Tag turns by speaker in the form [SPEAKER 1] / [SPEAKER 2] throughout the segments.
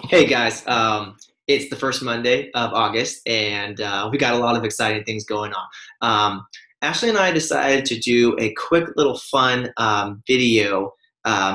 [SPEAKER 1] Hey guys, it's the first Monday of August, and we got a lot of exciting things going on. Ashley and I decided to do a quick little fun video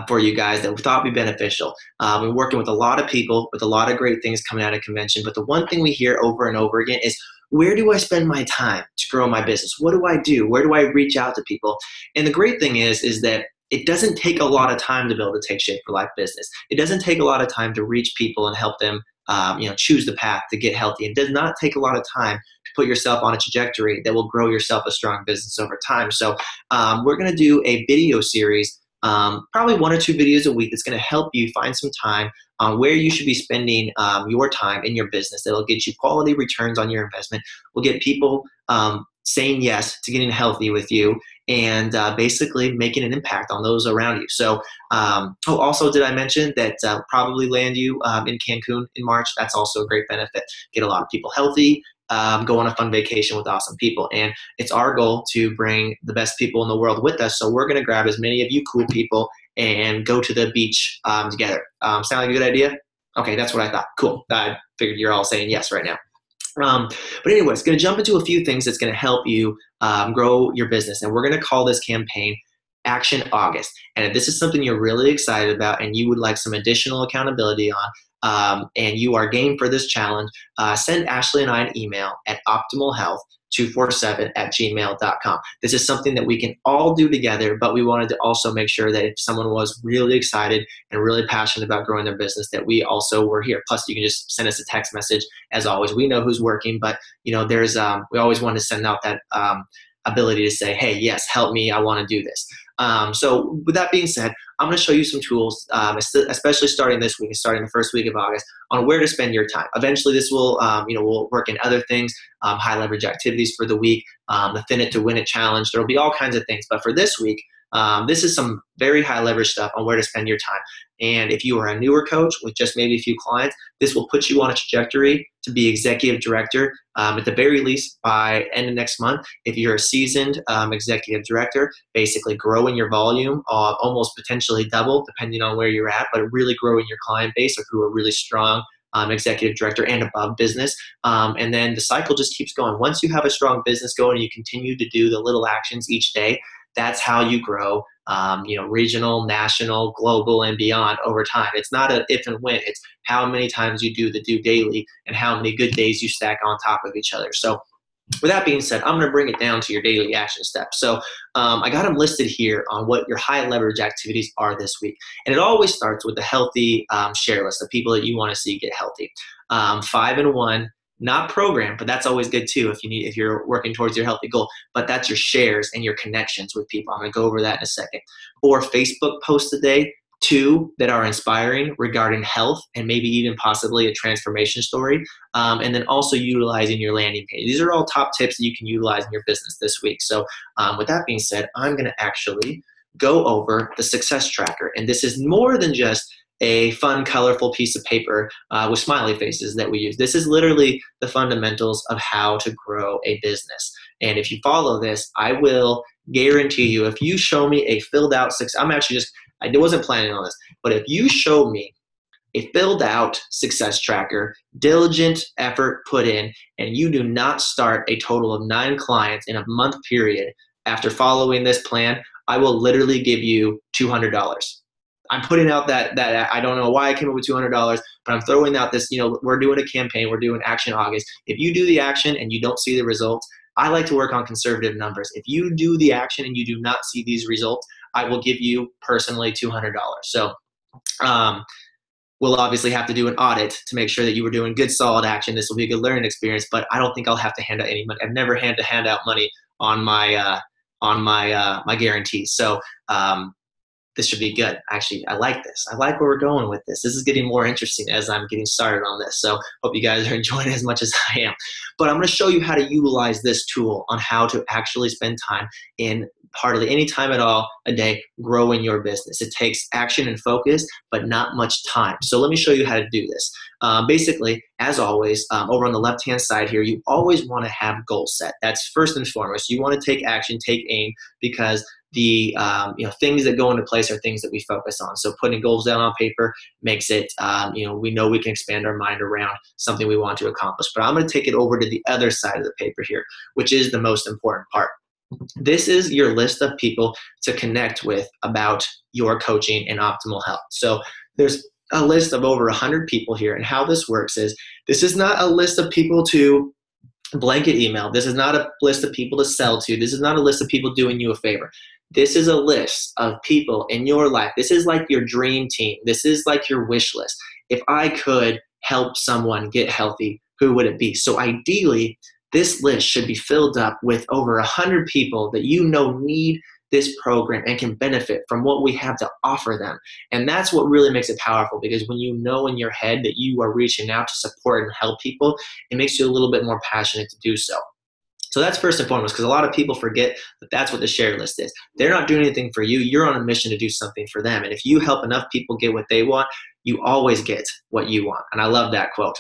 [SPEAKER 1] for you guys that we thought would be beneficial. We're working with a lot of people with a lot of great things coming out of convention, but the one thing we hear over and over again is, where do I spend my time to grow my business? What do I do? Where do I reach out to people? And the great thing is that it doesn't take a lot of time to build a Take Shape for Life business. It doesn't take a lot of time to reach people and help them, choose the path to get healthy. It does not take a lot of time to put yourself on a trajectory that will grow yourself a strong business over time. So we're going to do a video series, probably 1 or 2 videos a week, that's going to help you find some time on where you should be spending your time in your business. That'll get you quality returns on your investment. Will get people saying yes to getting healthy with you, and basically making an impact on those around you. So, also, did I mention that probably land you in Cancun in March? That's also a great benefit. Get a lot of people healthy, go on a fun vacation with awesome people. And it's our goal to bring the best people in the world with us. So we're going to grab as many of you cool people and go to the beach together. Sound like a good idea? Okay, that's what I thought. Cool. I figured you're all saying yes right now. But anyways, going to jump into a few things that's going to help you grow your business. And we're going to call this campaign Action August. And if this is something you're really excited about and you would like some additional accountability on, and you are game for this challenge, send Ashley and I an email at optimalhealth247@gmail.com. This is something that we can all do together, but we wanted to also make sure that if someone was really excited and really passionate about growing their business, that we also were here. Plus, you can just send us a text message. As always, we know who's working, but there's we always want to send out that ability to say, hey, yes, help me, I want to do this. So with that being said, I'm going to show you some tools, especially starting this week and starting the first week of August, on where to spend your time. Eventually, this will, we'll work in other things, high leverage activities for the week, the Thin It to Win It challenge. There will be all kinds of things. But for this week, this is some very high leverage stuff on where to spend your time. And if you are a newer coach with just maybe a few clients, this will put you on a trajectory to be executive director at the very least by end of next month. If you're a seasoned executive director, basically growing your volume, almost potentially double depending on where you're at, but really growing your client base or who are really strong executive director and above business. And then the cycle just keeps going. Once you have a strong business going and you continue to do the little actions each day, that's how you grow, regional, national, global, and beyond over time. It's not an if and when. It's how many times you do the do daily and how many good days you stack on top of each other. So with that being said, I'm going to bring it down to your daily action steps. So I got them listed here on what your high leverage activities are this week. And it always starts with the healthy share list, the people that you want to see get healthy. 5 and 1. Not program, but that's always good too if you're working towards your healthy goal. But that's your shares and your connections with people. I'm going to go over that in a second. Or Facebook posts a day, 2 that are inspiring regarding health and maybe even possibly a transformation story. And then also utilizing your landing page. These are all top tips that you can utilize in your business this week. So with that being said, I'm going to actually go over the success tracker. And this is more than just a fun, colorful piece of paper with smiley faces that we use. This is literally the fundamentals of how to grow a business. And if you follow this, I will guarantee you, if you show me a filled out success, I wasn't planning on this, but if you show me a filled out success tracker, diligent effort put in, and you do not start a total of 9 clients in a month period after following this plan, I will literally give you $200. I'm putting out that I don't know why I came up with $200, but I'm throwing out this, we're doing a campaign, we're doing Action August. If you do the action and you don't see the results, I like to work on conservative numbers. If you do the action and you do not see these results, I will give you personally $200. So we'll obviously have to do an audit to make sure that you were doing good, solid action. This will be a good learning experience, but I don't think I'll have to hand out any money. I've never had to hand out money on my my guarantees. So this should be good. Actually, I like this. I like where we're going with this. This is getting more interesting as I'm getting started on this. So hope you guys are enjoying it as much as I am. But I'm going to show you how to utilize this tool on how to actually spend time in hardly any time at all a day growing your business. It takes action and focus, but not much time. So let me show you how to do this. Basically, as always, over on the left-hand side here, you always want to have goals set. That's first and foremost. You want to take action, take aim, because the things that go into place are things that we focus on. So putting goals down on paper makes it, we know we can expand our mind around something we want to accomplish. But I'm going to take it over to the other side of the paper here, which is the most important part. This is your list of people to connect with about your coaching and optimal health. So there's a list of over 100 people here, and how this works is this is not a list of people to blanket email. This is not a list of people to sell to. This is not a list of people doing you a favor. This is a list of people in your life. This is like your dream team. This is like your wish list. If I could help someone get healthy, who would it be? So ideally, this list should be filled up with over 100 people that you know need this program and can benefit from what we have to offer them. And that's what really makes it powerful, because when you know in your head that you are reaching out to support and help people, it makes you a little bit more passionate to do so. So that's first and foremost, because a lot of people forget that that's what the share list is. They're not doing anything for you. You're on a mission to do something for them. And if you help enough people get what they want, you always get what you want. And I love that quote.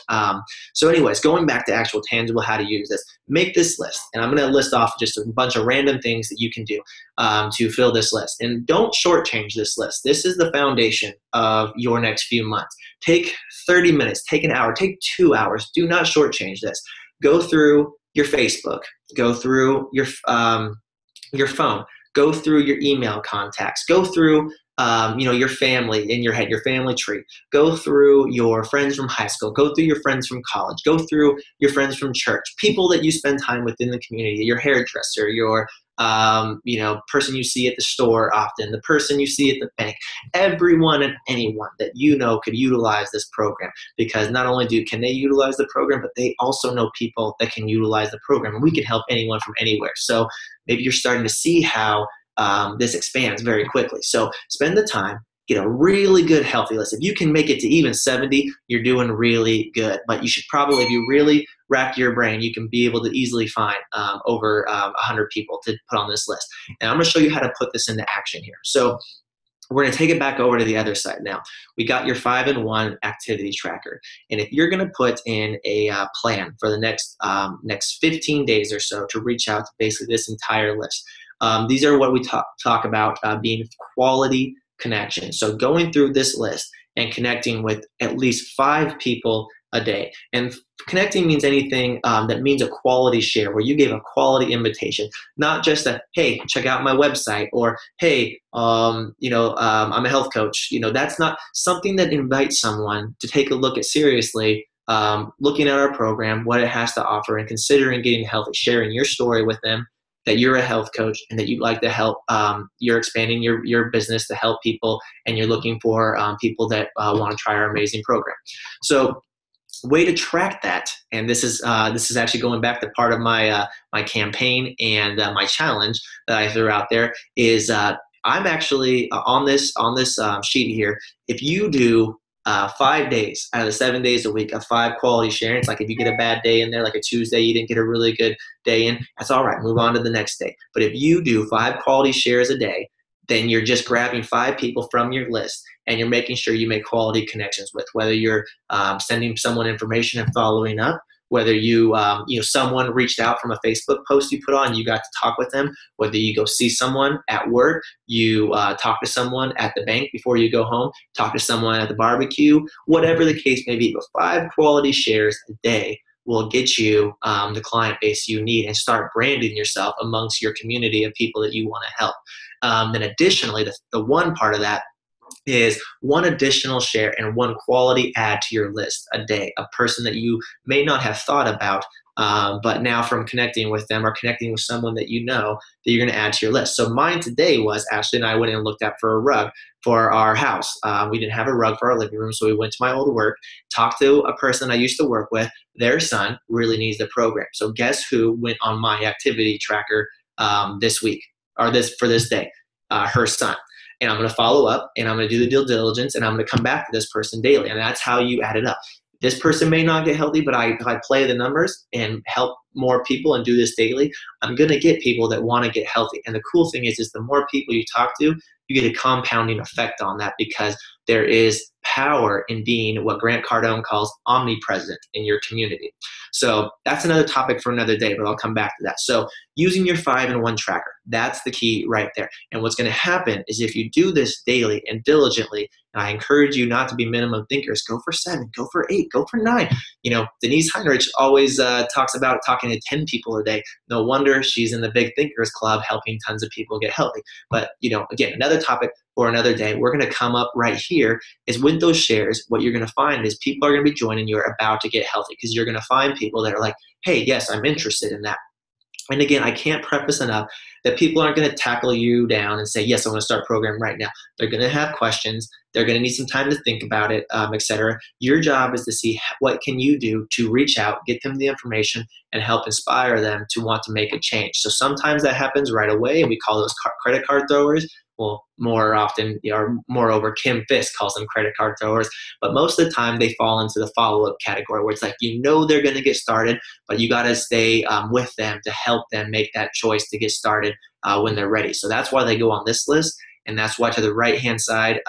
[SPEAKER 1] So anyways, going back to actual tangible, how to use this, make this list. And I'm going to list off just a bunch of random things that you can do to fill this list. And don't shortchange this list. This is the foundation of your next few months. Take 30 minutes, take an hour, take 2 hours. Do not shortchange this. Go through your Facebook, go through your phone, go through your email contacts, go through your family in your head, your family tree, go through your friends from high school, go through your friends from college, go through your friends from church, people that you spend time with in the community, your hairdresser, your person you see at the store often, the person you see at the bank, everyone and anyone that you know could utilize this program, because not only can they utilize the program, but they also know people that can utilize the program, and we can help anyone from anywhere. So maybe you're starting to see how this expands very quickly. So spend the time, get a really good healthy list. If you can make it to even 70, you're doing really good. But you should probably, if you really rack your brain, you can be able to easily find over 100 people to put on this list. And I'm going to show you how to put this into action here. So we're going to take it back over to the other side now. We got your 5-in-1 activity tracker. And if you're going to put in a plan for the next 15 days or so to reach out to basically this entire list, these are what we talk about being quality connection. So going through this list and connecting with at least 5 people a day. And connecting means anything that means a quality share, where you gave a quality invitation, not just a, hey, check out my website, or hey, I'm a health coach. That's not something that invites someone to take a look at seriously, looking at our program, what it has to offer, and considering getting healthy, sharing your story with them, that you're a health coach and that you'd like to help, you're expanding your business to help people, and you're looking for people that want to try our amazing program. So way to track that, and this is actually going back to part of my my campaign and my challenge that I threw out there, is I'm actually on this sheet here. If you do 5 days out of the 7 days a week of 5 quality sharings, like if you get a bad day in there, like a Tuesday, you didn't get a really good day in, that's all right, move on to the next day. But if you do 5 quality shares a day, then you're just grabbing 5 people from your list, and you're making sure you make quality connections with, whether you're sending someone information and following up, whether someone reached out from a Facebook post you put on, you got to talk with them, whether you go see someone at work, you talk to someone at the bank before you go home, talk to someone at the barbecue, whatever the case may be. But 5 quality shares a day will get you the client base you need, and start branding yourself amongst your community of people that you want to help. Then additionally, the one part of that is 1 additional share and 1 quality add to your list a day, a person that you may not have thought about, but now from connecting with them or connecting with someone that you know, that you're going to add to your list. So mine today was Ashley and I went and looked up for a rug for our house. We didn't have a rug for our living room, so we went to my old work, talked to a person I used to work with. Their son really needs the program. So guess who went on my activity tracker this week, or for this day? Her son. And I'm going to follow up, and I'm going to do the due diligence, and I'm going to come back to this person daily. And that's how you add it up. This person may not get healthy, but I play the numbers and help more people and do this daily, I'm going to get people that want to get healthy. And the cool thing is the more people you talk to, you get a compounding effect on that, because there is power in being what Grant Cardone calls omnipresent in your community. So that's another topic for another day, but I'll come back to that. So using your 5-in-1 tracker, that's the key right there. And what's going to happen is if you do this daily and diligently, and I encourage you not to be minimum thinkers, go for 7, go for 8, go for 9. You know, Denise Heinrich always talks about talking to 10 people a day. No wonder she's in the Big Thinkers Club helping tons of people get healthy. But, again, another topic for another day. We're going to come up right here is with those shares, what you're going to find is people are going to be joining you are about to get healthy, because you're going to find people that are like, hey, yes, I'm interested in that. And again, I can't preface enough that people aren't going to tackle you down and say, yes, I want to start a program right now. They're going to have questions. They're going to need some time to think about it, etc. Your job is to see what can you do to reach out, get them the information, and help inspire them to want to make a change. So sometimes that happens right away, and we call those credit card throwers. Well, more often, or moreover, Kim Fisk calls them credit card throwers. But most of the time, they fall into the follow-up category, where it's like, they're going to get started, but you got to stay with them to help them make that choice to get started when they're ready. So that's why they go on this list, and that's why to the right-hand side,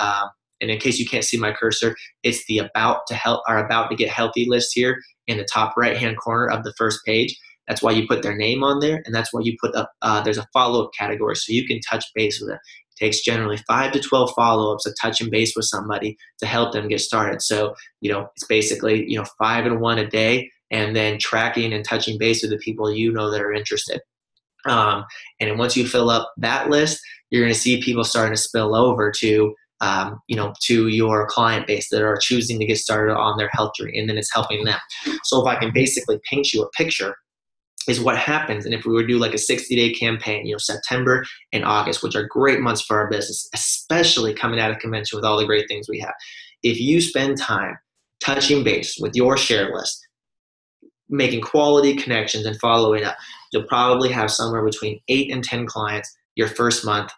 [SPEAKER 1] and in case you can't see my cursor, it's the about to get healthy list here in the top right-hand corner of the first page. That's why you put their name on there, and that's why you put up, there's a follow-up category, so you can touch base with it. It takes generally 5 to 12 follow-ups of touching base with somebody to help them get started. So, it's basically, 5-in-1 a day, and then tracking and touching base with the people that are interested. And then once you fill up that list, you're going to see people starting to spill over to to your client base that are choosing to get started on their health journey, and then it's helping them. So if I can basically paint you a picture, is what happens. And if we were to do like a 60-day campaign, September and August, which are great months for our business, especially coming out of convention with all the great things we have. If you spend time touching base with your share list, making quality connections and following up, you'll probably have somewhere between 8 and 10 clients your first month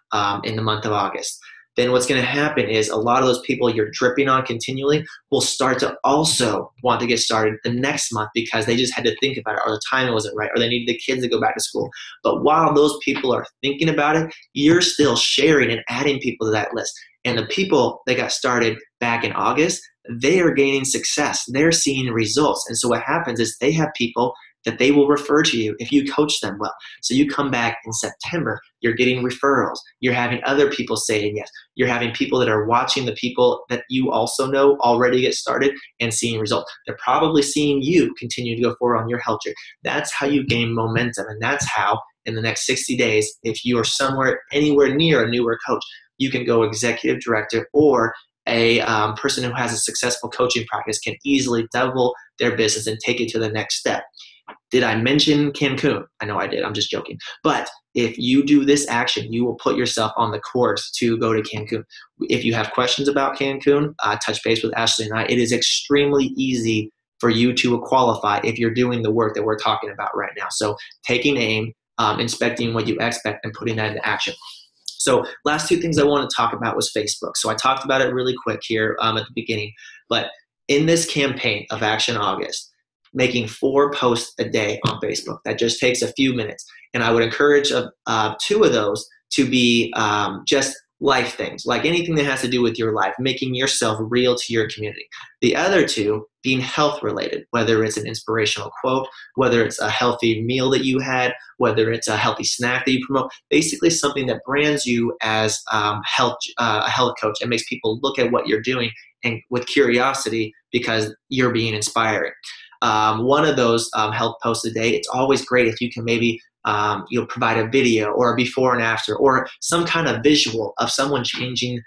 [SPEAKER 1] in the month of August. Then what's going to happen is a lot of those people you're dripping on continually will start to also want to get started the next month, because they just had to think about it, or the timing wasn't right, or they needed the kids to go back to school. But while those people are thinking about it, you're still sharing and adding people to that list. And the people that got started back in August, they are gaining success. They're seeing results. And so what happens is they have people that they will refer to you if you coach them well. So you come back in September, you're getting referrals. You're having other people saying yes. You're having people that are watching the people that you also know already get started and seeing results. They're probably seeing you continue to go forward on your health journey. That's how you gain momentum. And that's how in the next 60 days, if you are anywhere near a newer coach, you can go executive director, or a person who has a successful coaching practice can easily double their business and take it to the next step. Did I mention Cancun? I know I did. I'm just joking. But if you do this action, you will put yourself on the course to go to Cancun. If you have questions about Cancun, touch base with Ashley and I. It is extremely easy for you to qualify if you're doing the work that we're talking about right now. So taking aim, inspecting what you expect, and putting that into action. So last 2 things I want to talk about was Facebook. So I talked about it really quick here at the beginning. But in this campaign of Action August, making 4 posts a day on Facebook, that just takes a few minutes. And I would encourage 2 of those to be just life things, like anything that has to do with your life, making yourself real to your community. The other 2 being health related, whether it's an inspirational quote, whether it's a healthy meal that you had, whether it's a healthy snack that you promote, basically something that brands you as a health coach and makes people look at what you're doing and with curiosity, because you're being inspiring. One of those health posts a day, it's always great if you can maybe provide a video or a before and after, or some kind of visual of someone changing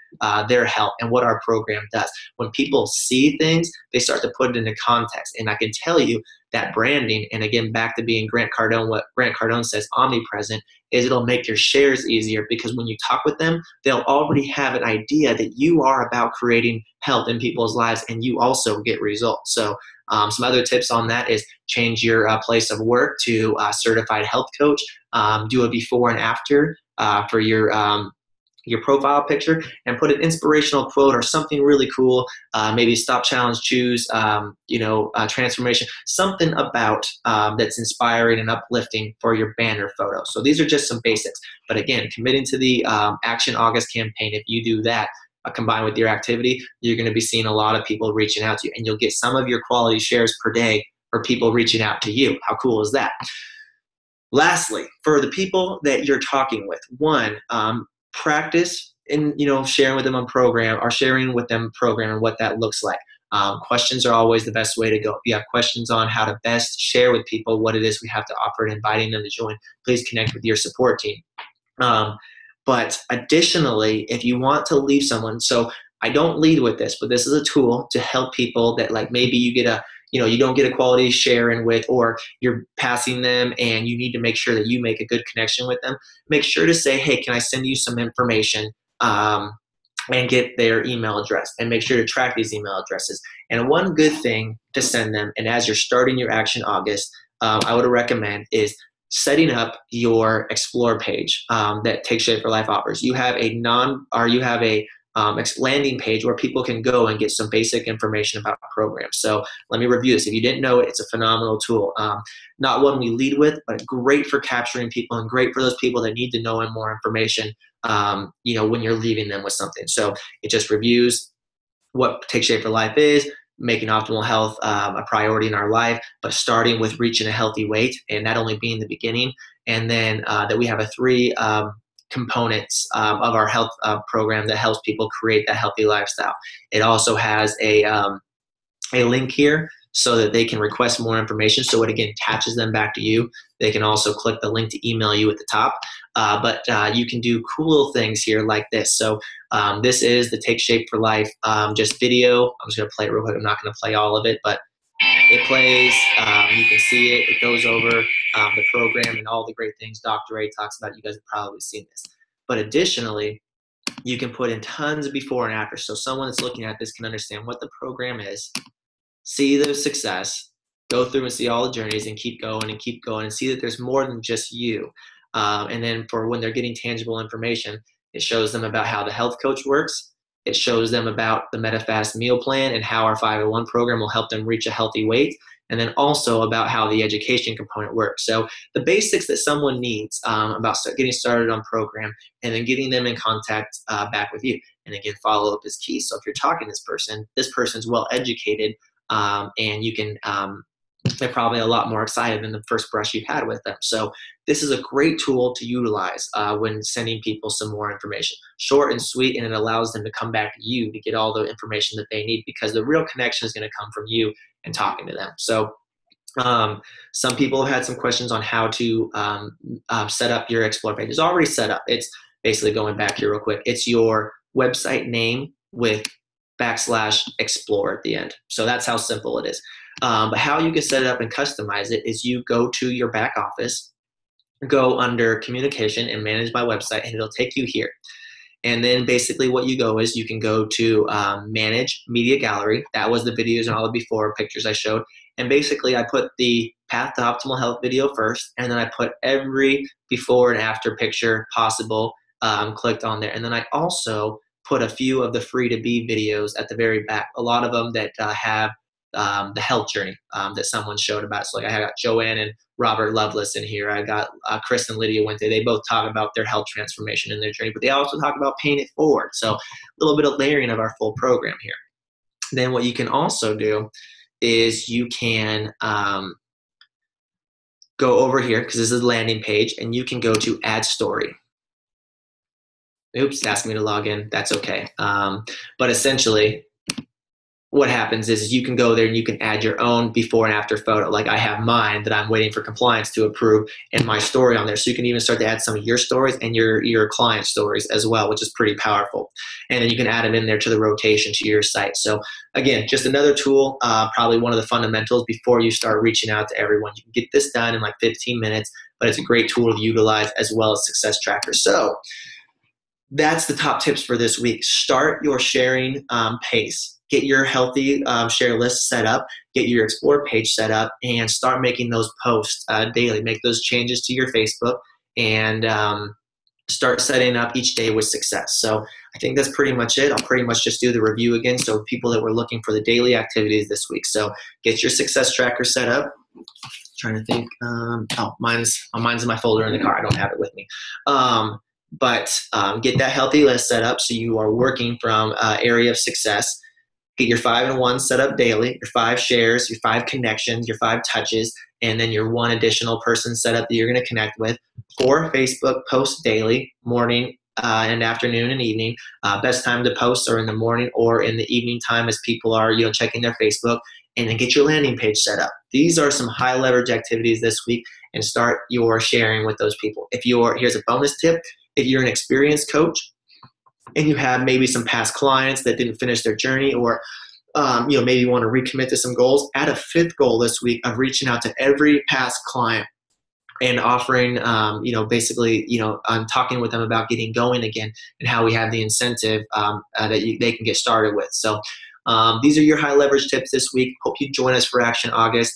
[SPEAKER 1] their health and what our program does. When people see things, they start to put it into context. And I can tell you that branding, and again, back to being Grant Cardone, what Grant Cardone says, omnipresent, is it'll make your shares easier, because when you talk with them, they'll already have an idea that you are about creating health in people's lives, and you also get results. So some other tips on that is change your place of work to certified health coach. Do a before and after for your your profile picture and put an inspirational quote or something really cool, maybe stop, challenge, choose, transformation, something about that's inspiring and uplifting for your banner photo. So these are just some basics. But again, committing to the Action August campaign, if you do that, combined with your activity, you're going to be seeing a lot of people reaching out to you, and you'll get some of your quality shares per day for people reaching out to you. How cool is that? Lastly, for the people that you're talking with, one, practice in sharing with them on program, or sharing with them program and what that looks like. Questions are always the best way to go. If you have questions on how to best share with people what it is we have to offer and inviting them to join, please connect with your support team. But additionally, if you want to leave someone, so I don't lead with this, but this is a tool to help people that, like, maybe you get you don't get a quality share in with, or you're passing them and you need to make sure that you make a good connection with them. Make sure to say, hey, can I send you some information, and get their email address, and make sure to track these email addresses. And one good thing to send them, and as you're starting your Action August, I would recommend is setting up your Explore page that Take Shape for Life offers. You have a landing page where people can go and get some basic information about programs. So let me review this. If you didn't know it, it's a phenomenal tool. Not one we lead with, but great for capturing people and great for those people that need to know more information, when you're leaving them with something. So it just reviews what Take Shape for Life is, making optimal health a priority in our life, but starting with reaching a healthy weight, and that only being the beginning. And then that we have a 3 components of our health program that helps people create that healthy lifestyle. It also has a link here so that they can request more information. So it again attaches them back to you. They can also click the link to email you at the top. But you can do cool little things here like this. So this is the Take Shape for Life just video. I'm just going to play it real quick. I'm not going to play all of it, but it plays. You can see it. It goes over the program and all the great things Dr. A talks about. You guys have probably seen this. But additionally, you can put in tons of before and after. So someone that's looking at this can understand what the program is, see the success, go through and see all the journeys, and keep going and see that there's more than just you. And then for when they're getting tangible information, it shows them about how the health coach works. It shows them about the MetaFast meal plan and how our 501 program will help them reach a healthy weight. And then also about how the education component works. So the basics that someone needs about getting started on program, and then getting them in contact back with you. And again, follow-up is key. So if you're talking to this person's well educated, and you can they're probably a lot more excited than the first brush you've had with them. So this is a great tool to utilize when sending people some more information. Short and sweet, and it allows them to come back to you to get all the information that they need, because the real connection is going to come from you and talking to them. So some people have had some questions on how to set up your Explore page. It's already set up. It's basically, going back here real quick, it's your website name with /explore at the end. So that's how simple it is. But how you can set it up and customize it is you go to your back office, go under communication and manage my website, and it'll take you here. And then basically what you go is you can go to manage media gallery. That was the videos and all the before pictures I showed. And basically I put the Path to Optimal Health video first, and then I put every before and after picture possible clicked on there. And then I also put a few of the free to be videos at the very back. A lot of them that have the health journey that someone showed about. So like I got Joanne and Robert Lovelace in here. I got Chris and Lydia Wente. They both talk about their health transformation in their journey, but they also talk about paying it forward. So a little bit of layering of our full program here. Then what you can also do is you can go over here, because this is the landing page, and you can go to add story. Oops, asked me to log in. That's okay. But essentially, what happens is you can go there and you can add your own before and after photo. Like I have mine that I'm waiting for compliance to approve, and my story on there. So you can even start to add some of your stories and your client stories as well, which is pretty powerful. And then you can add them in there to the rotation to your site. So again, just another tool, probably one of the fundamentals before you start reaching out to everyone. You can get this done in like 15 minutes, but it's a great tool to utilize, as well as success tracker. So that's the top tips for this week. Start your sharing pace. Get your healthy share list set up, get your Explore page set up, and start making those posts daily. Make those changes to your Facebook, and start setting up each day with success. So I think that's pretty much it. I'll pretty much just do the review again. So people that were looking for the daily activities this week. So get your success tracker set up. Trying to think. Mine's in my folder in the car. I don't have it with me. But get that healthy list set up so you are working from area of success. Get your 5 and 1 set up daily, your 5 shares, your 5 connections, your 5 touches, and then your 1 additional person set up that you're going to connect with. 4 Facebook posts daily, morning and afternoon and evening. Best time to post are in the morning or in the evening time as people are checking their Facebook. And then get your landing page set up. These are some high leverage activities this week, and start your sharing with those people. Here's a bonus tip. If you're an experienced coach and you have maybe some past clients that didn't finish their journey, or maybe you want to recommit to some goals, add a 5th goal this week of reaching out to every past client and offering, basically, I'm talking with them about getting going again and how we have the incentive that they can get started with. So these are your high leverage tips this week. Hope you join us for Action August.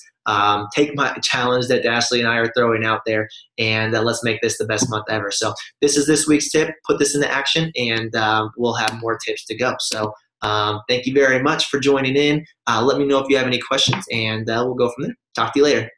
[SPEAKER 1] Take my challenge that Dashley and I are throwing out there, and let's make this the best month ever. So this is this week's tip. Put this into action, and we'll have more tips to go. So thank you very much for joining in. Let me know if you have any questions, and we'll go from there. Talk to you later.